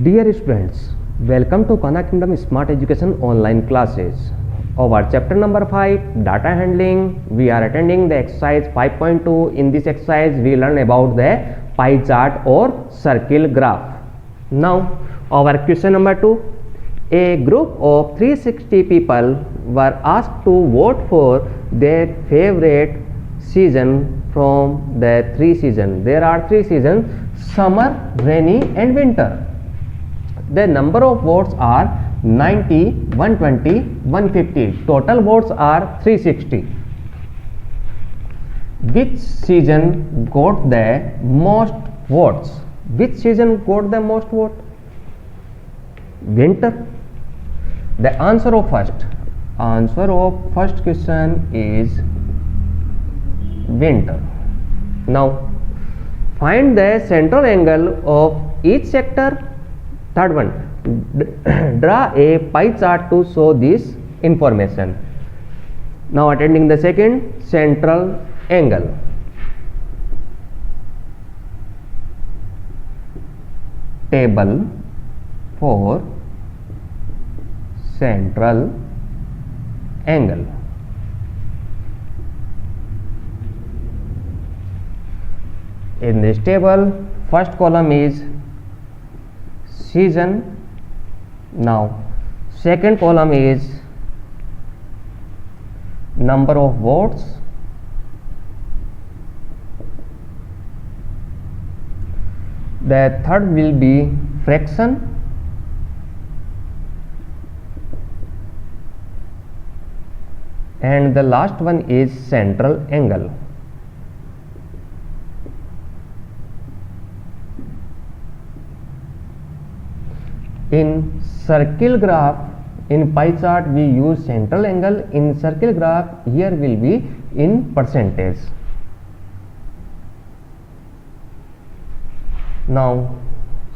Dear students, welcome to Kana Kingdom Smart Education online classes. Our chapter number 5, data handling. We are attending the exercise 5.2. In this exercise, we learn about the pie chart or circle graph. Now, our question number 2. A group of 360 people were asked to vote for their favorite season from the 3 seasons. There are 3 seasons: summer, rainy and winter. The number of votes are 90, 120, 150. Total votes are 360. Which season got the most votes? Which season got the most vote? Winter. The answer of first question is winter. Now, find the central angle of each sector. Third one, draw a pie chart to show this information. Now attending the second, central angle. Table for central angle. In this table, first column is season. Now second column is number of votes. The third will be fraction. And the last one is central angle. In circle graph, in pie chart we use central angle. In circle graph, here will be in percentage. Now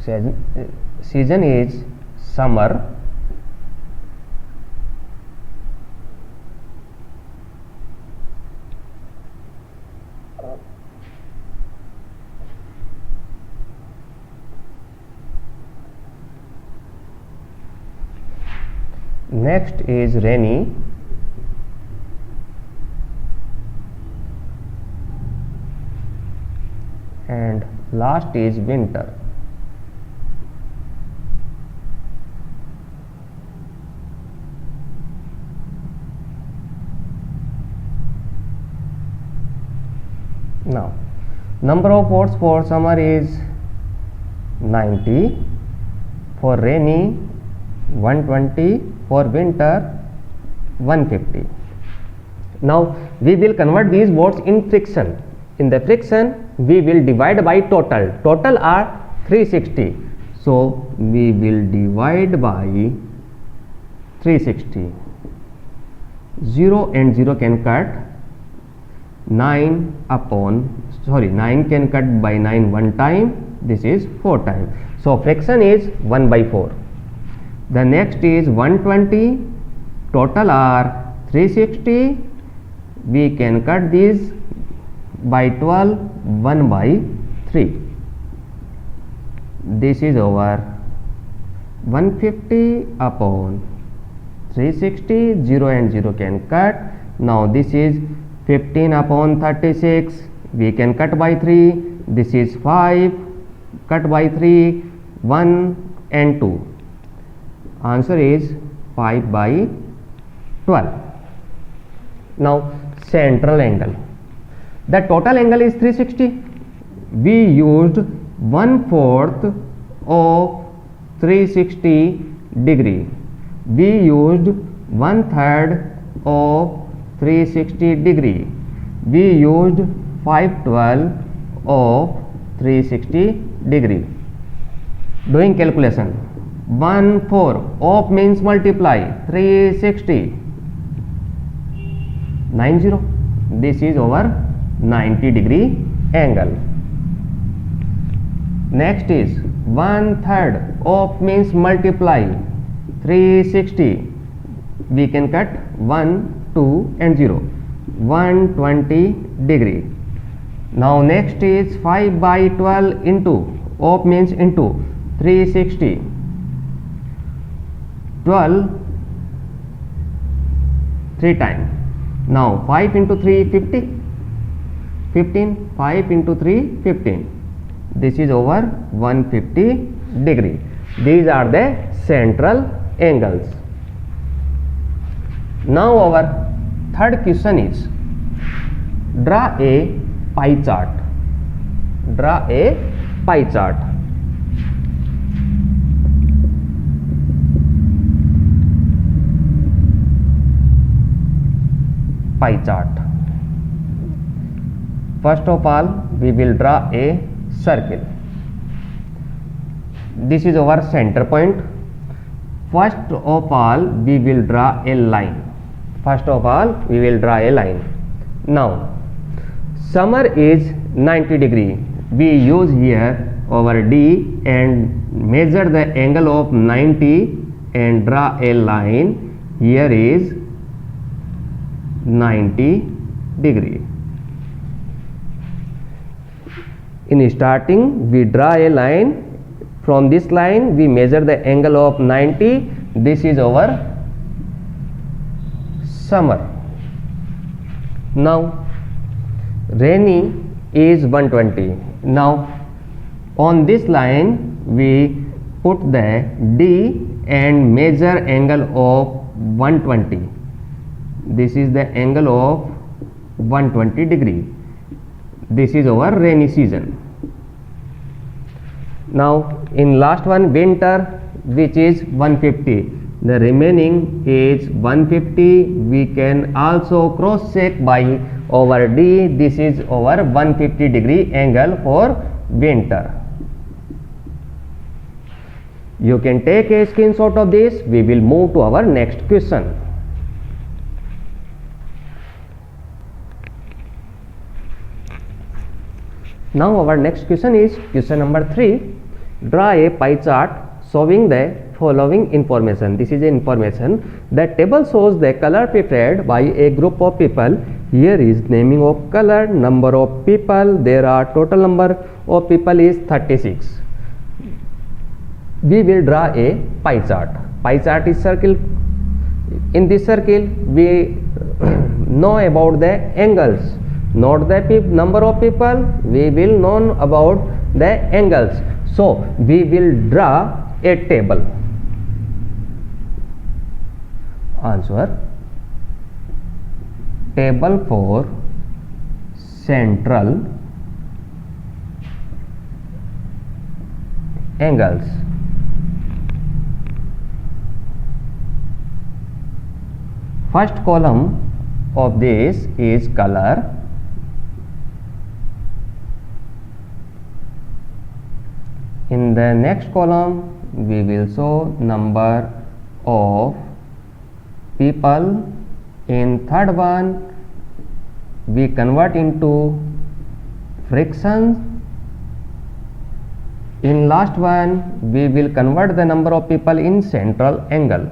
season is summer. Next is rainy. And last is winter. Now, number of votes for summer is 90, for rainy 120, for winter 150. Now we will convert these votes in fraction. In the fraction we will divide by total. Total are 360. So we will divide by 360. 0 and 0 can cut. 9 can cut by 9 one time. This is 4 times. So fraction is 1 by 4. The next is 120. Total are 360. We can cut these by 12, 1 by 3. This is over 150 upon 360. 0 and 0 can cut. Now this is 15 upon 36. We can cut by 3. This is 5. Cut by 3. 1 and 2. Answer is 5 by 12. Now central angle. The total angle is 360. We used 1/4 of 360 degree. We used 1/3 of 360 degree. We used 5/12 of 360 degree. Doing calculation. 1/4 of means multiply 360 90. This is over 90 degree angle. Next is 1/3 of means multiply 360. We can cut 1, 2 and 0. 120 degree. Now next is 5 by 12 into, of means into 360. 12 3 times. Now 5 into 3 50. 15. 5 into 3 15. This is over 150 degree. These are the central angles. Now our third question is, draw a pie chart. Draw a pie chart. Pie chart. First of all, we will draw a circle. This is our center point. First of all, we will draw a line. First of all, we will draw a line. Now, summer is 90 degree. We use here our D and measure the angle of 90 and draw a line. Here is 90 degree. In starting, we draw a line. From this line, we measure the angle of 90. This is our summer. Now, rainy is 120. Now, on this line, we put the D and measure angle of 120. This is the angle of 120 degree. This is our rainy season. Now, in last one, winter, which is 150. The remaining is 150. We can also cross check by over D. This is over 150 degree angle for winter. You can take a screenshot of this. We will move to our next question. Now our next question is question number 3. Draw a pie chart showing the following information. This is information. The table shows the color preferred by a group of people. Here is naming of color, number of people. There are total number of people is 36. We will draw a pie chart. Pie chart is circle. In this circle, we know about the angles, not the number of people. We will know about the angles. So we will draw a table. Answer: table for central angles. First column of this is color. In the next column, we will show number of people. In third one, we convert into fractions. In last one, we will convert the number of people in central angle.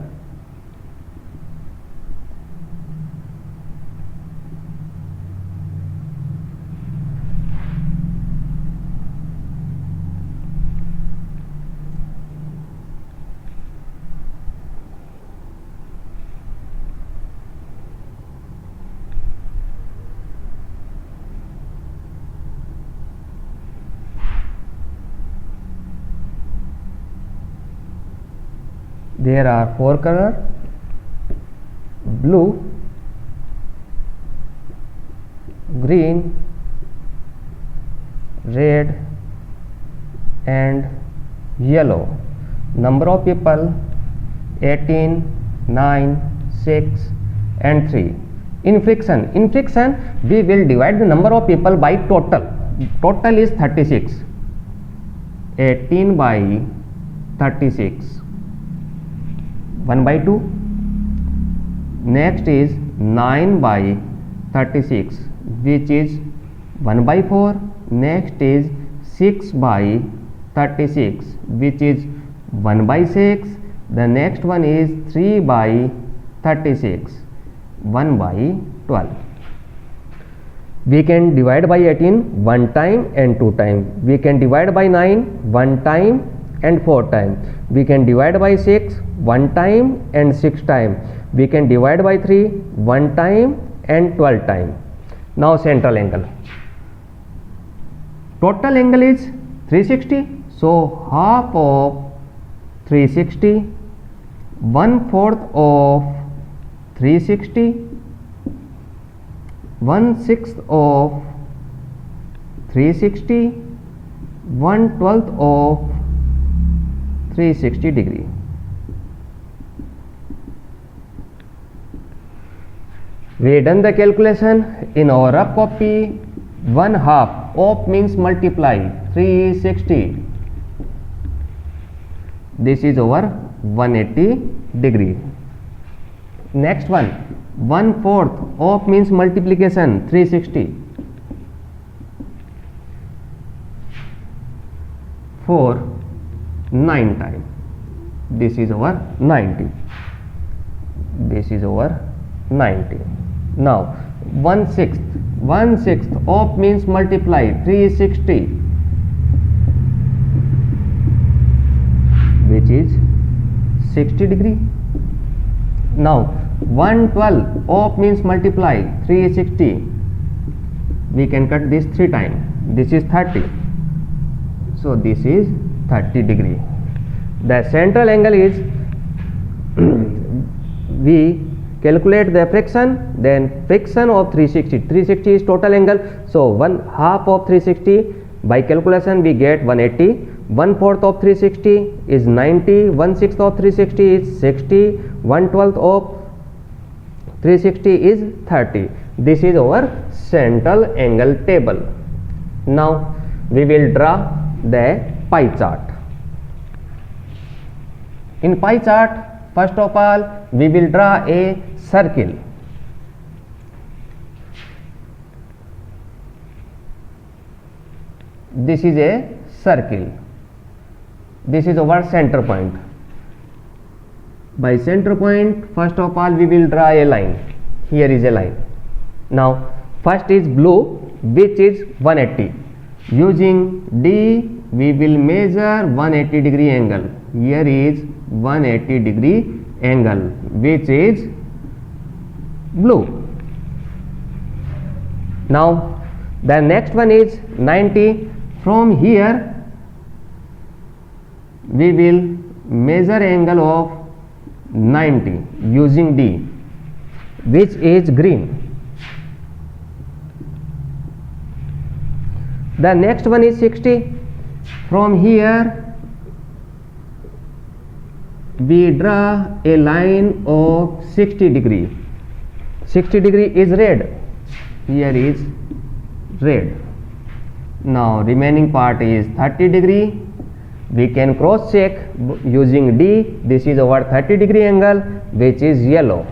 There are 4 colors: blue, green, red and yellow. Number of people 18, 9, 6 and 3. In fraction, we will divide the number of people by total. Total is 36. 18 by 36. 1 by 2. Next is 9 by 36, which is 1 by 4. Next is 6 by 36, which is 1 by 6. The next one is 3 by 36, 1 by 12. We can divide by 18 one time and two time. We can divide by 9 one time and 4 times. We can divide by 6 1 time and 6 time. We can divide by 3 1 time and 12 time. Now central angle. Total angle is 360. So half of 360, 1/4 of 360, 1/6 of 360, 1/12 of 360 degree. We done the calculation in our rough copy. 1/2 of means multiply 360. This is over 180 degree. Next one, 1/4 of means multiplication 360. 4 9 time. This is over 90. This is over 90. Now 1/6 of means multiply 360, which is 60 degree. Now 1/12 of means multiply 360. We can cut this 3 times. This is 30. So this is 30 degree. The central angle is we calculate the fraction, then fraction of 360. 360 is total angle. So 1/2 of 360 by calculation we get 180. 1/4 of 360 is 90. 1/6 of 360 is 60. 1/12 of 360 is 30. This is our central angle table. Now we will draw the pie chart. In pie chart, first of all we will draw a circle. This is a circle. This is our center point. By center point, first of all we will draw a line. Here is a line. Now first is blue, which is 180. Using D we will measure 180 degree angle. Here is 180 degree angle, which is blue. Now the next one is 90. From here we will measure angle of 90 using D, which is green. The next one is 60. From here we draw a line of 60 degree. 60 degree is red. Here is red. Now remaining part is 30 degree. We can cross check using D. This is our 30 degree angle, which is yellow.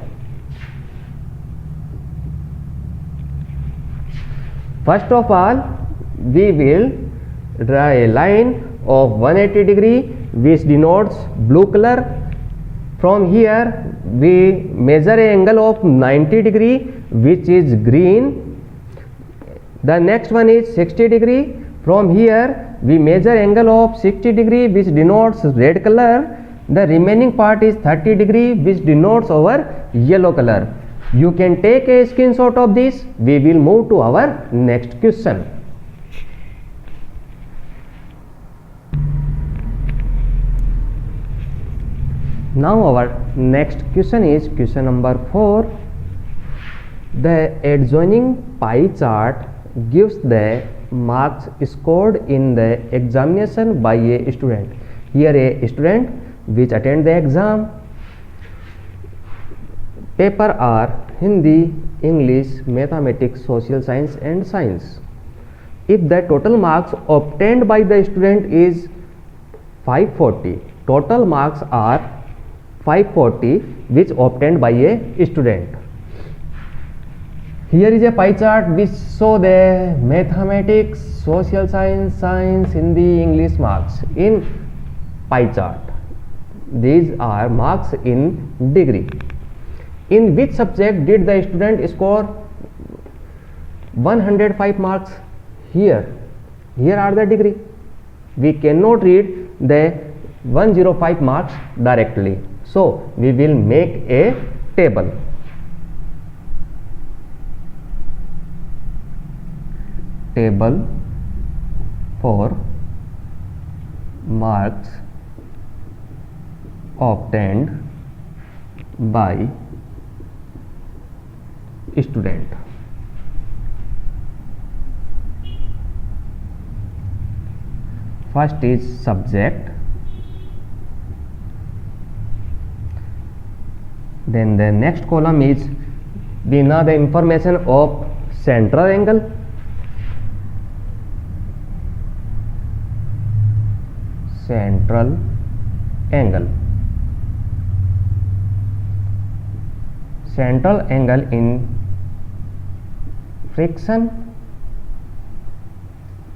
First of all we will draw a line of 180 degree which denotes blue color. From here we measure an angle of 90 degree which is green. The next one is 60 degree. From here we measure angle of 60 degree which denotes red color. The remaining part is 30 degree which denotes our yellow color. You can take a screenshot of this. We will move to our next question. Now our next question is question number 4. The adjoining pie chart gives the marks scored in the examination by a student. Here a student which attend the exam. Paper are Hindi, English, Mathematics, Social Science and Science. If the total marks obtained by the student is 540, total marks are 540 which obtained by a student. Here is a pie chart which show the mathematics, social science, science, Hindi, English marks in pie chart. These are marks in degree. In which subject did the student score 105 marks? Here are the degree. We cannot read the 105 marks directly. So we will make a table. Table for marks obtained by student. First is subject, then the next column is we know the information of central angle, central angle, central angle in friction.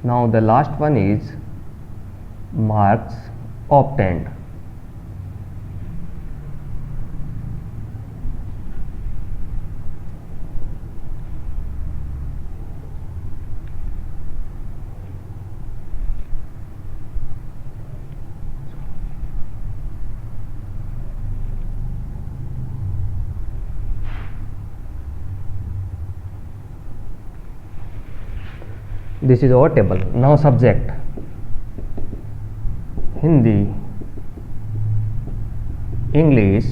Now the last one is marks obtained. This is our table. Now subject, Hindi, English,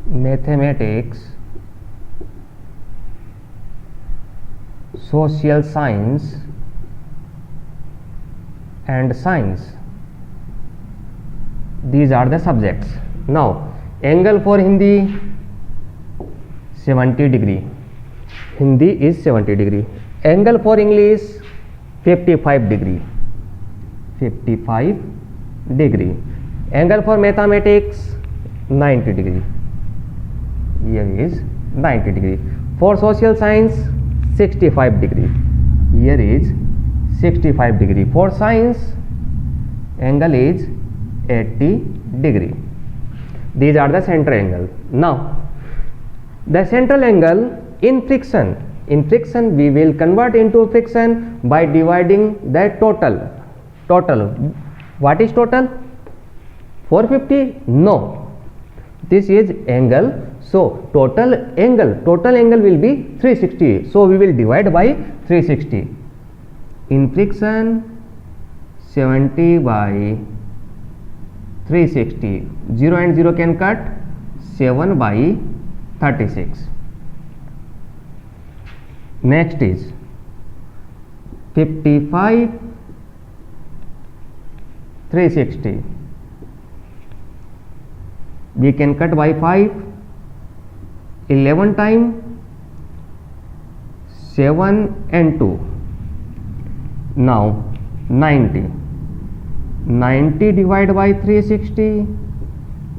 mathematics, social science and science. These are the subjects. Now angle for Hindi 70 degree. Hindi is 70 degree. Angle for English 55 degree. 55 degree. Angle for mathematics 90 degree. Here is 90 degree. For social science 65 degree. Here is 65 degree. For science angle is 80 degree. These are the center angle. Now the central angle in friction. In friction we will convert into friction by dividing the total. Total. What is total? 450? No. This is angle. So total angle will be 360. So we will divide by 360. In friction 70 by 360. 0 and 0 can cut. 7 by 36. Next is 55 360. We can cut by 5. 11 time 7 and 2. Now 90. 90 divided by 360,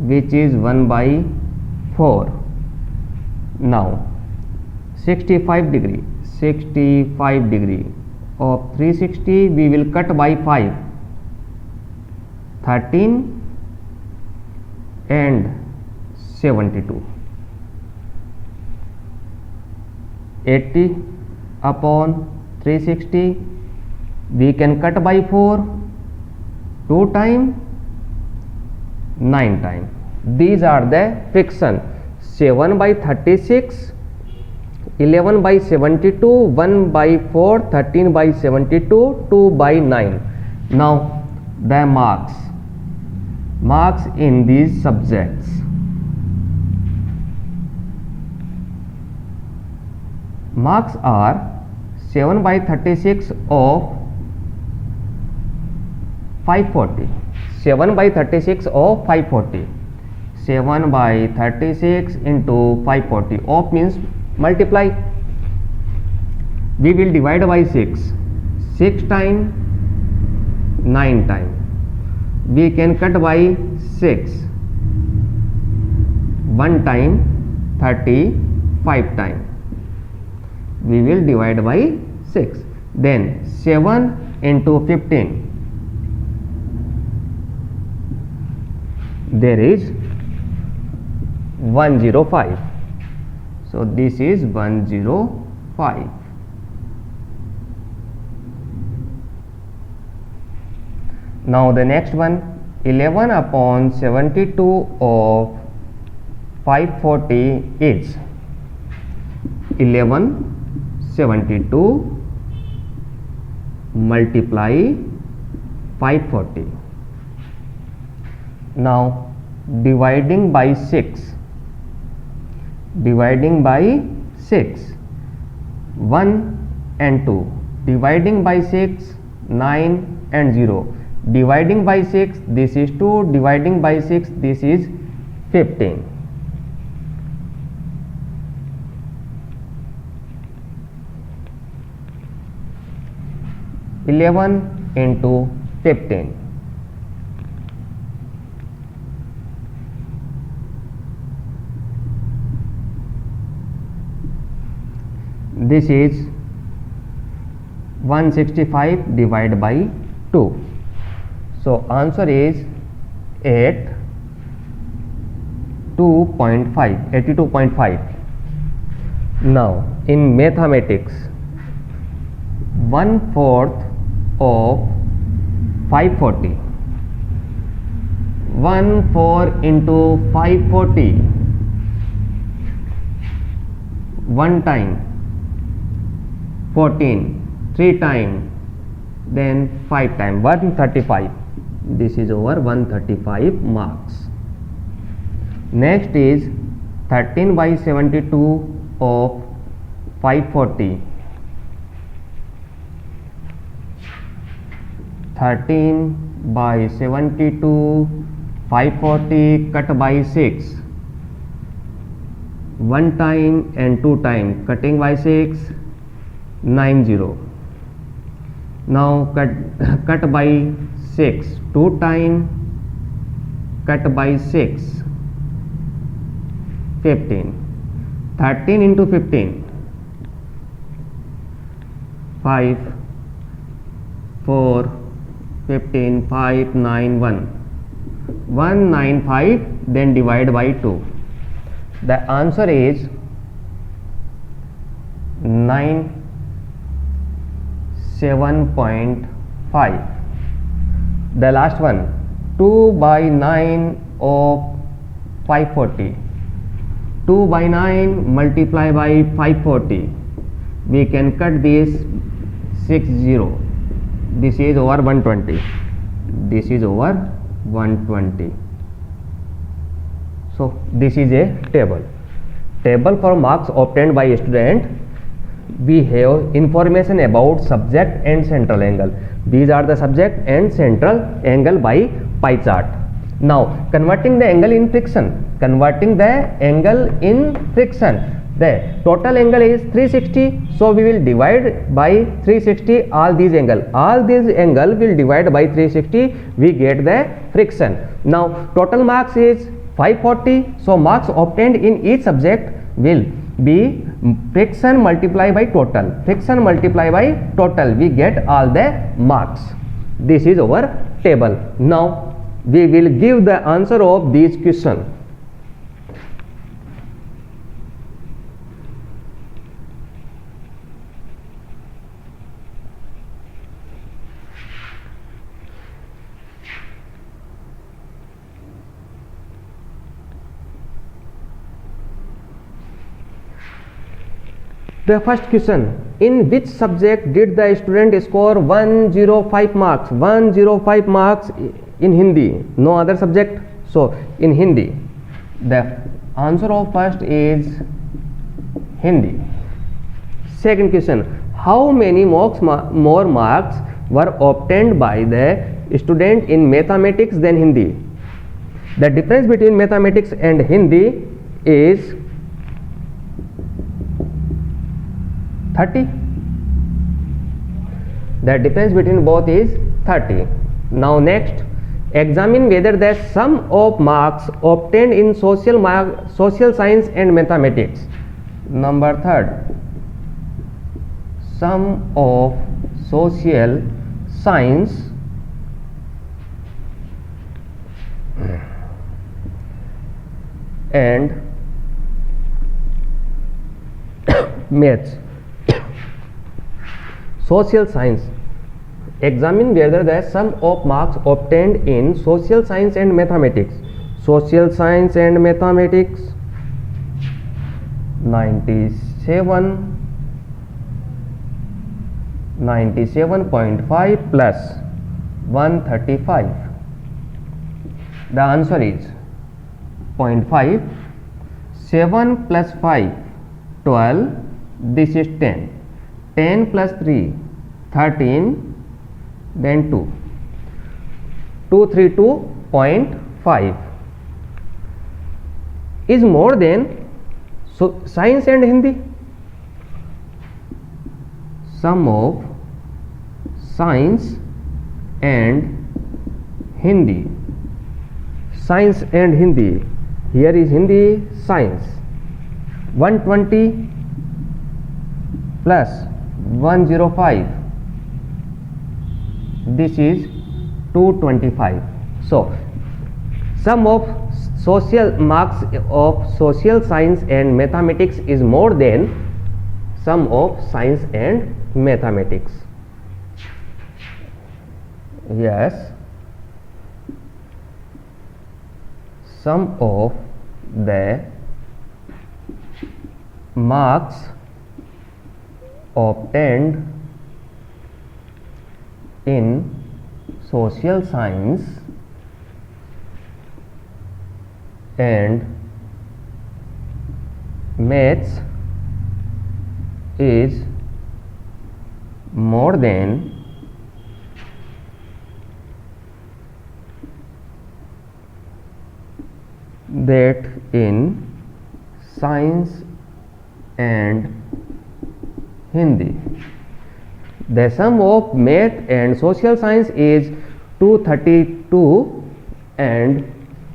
which is 1 by 4. Now 65 degree. 65 degree of 360 we will cut by 5. 13 and 72. 80 upon 360 we can cut by 4. 2 time 9 time. These are the friction. 7 by 36, 11 by 72, 1 by 4, 13 by 72, 2 by 9. Now the marks in these subjects. Marks are 7 by 36 of 540. 7 by 36 of 540. 7 by 36 into 540. Of means multiply. We will divide by 6. 6 time 9 time. We can cut by 6. 1 time 35 time. We will divide by 6. Then 7 into 15. There is 105. So this is 105. Now the next one, 11 upon 72 of 540 is 1172 multiply 540. Now dividing by 6, 1 and 2, dividing by 6, 9 and 0, dividing by 6, this is 2, dividing by 6, this is 15. into 15. This is 165 divided by 2. So answer is 82.5. Now in mathematics, 1/4 of 540, 1/4 into 540, 1 time, 14, 3 time, then 5 time, 135. This is over 135 marks. Next is 13 by 72 of 540. 13 by 72, 540 cut by 6, 1 time and 2 time, cutting by 6, 90. Now cut by 6, 2 time, cut by 6, 15. 13 into 15, 5, 4, 15, 5, 9, 1, 195, then divide by 2. The answer is 97.5. The last one, 2 by 9 of 540. 2 by 9 multiply by 540. We can cut this 60. This is over 120. This is over 120. So this is a table for marks obtained by a student. We have information about subject and central angle. These are the subject and central angle by pie chart. Now converting the angle in friction. The total angle is 360, so we will divide by 360 all these angle. All these angle will divide by 360, we get the friction. Now total marks is 540, so marks obtained in each subject will be friction multiplied by total. We get all the marks. This is our table. Now we will give the answer of these questions. The first question, in which subject did the student score 105 marks? 105 marks in Hindi, no other subject. So in Hindi, the answer of first is Hindi. Second question, how many more marks were obtained by the student in mathematics than Hindi? The difference between mathematics and Hindi is 30. The difference between both is 30. Now next, examine whether the sum of marks obtained in social science and mathematics. Number third, sum of social science and maths. Social science Examine whether the sum of marks obtained in social science and mathematics. Social science and mathematics 97.5 plus 135. The answer is 0.5. 7 plus 5 12. This is 10. 10 plus 3 13. Then 2. 232.5 is more than science and Hindi. Sum of science and Hindi. Science and Hindi. Here is Hindi, science. 120 plus 105. This is 225. So, sum of social marks of social science and mathematics is more than sum of science and mathematics. Yes, sum of the marks obtained in social science and maths is more than that in science and Hindi. The sum of math and social science is 232 and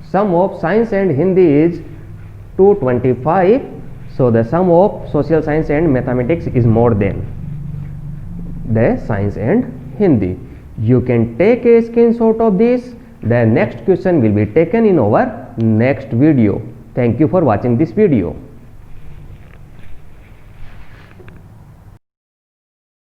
sum of science and Hindi is 225. So, the sum of social science and mathematics is more than the science and Hindi. You can take a screenshot of this. The next question will be taken in our next video. Thank you for watching this video.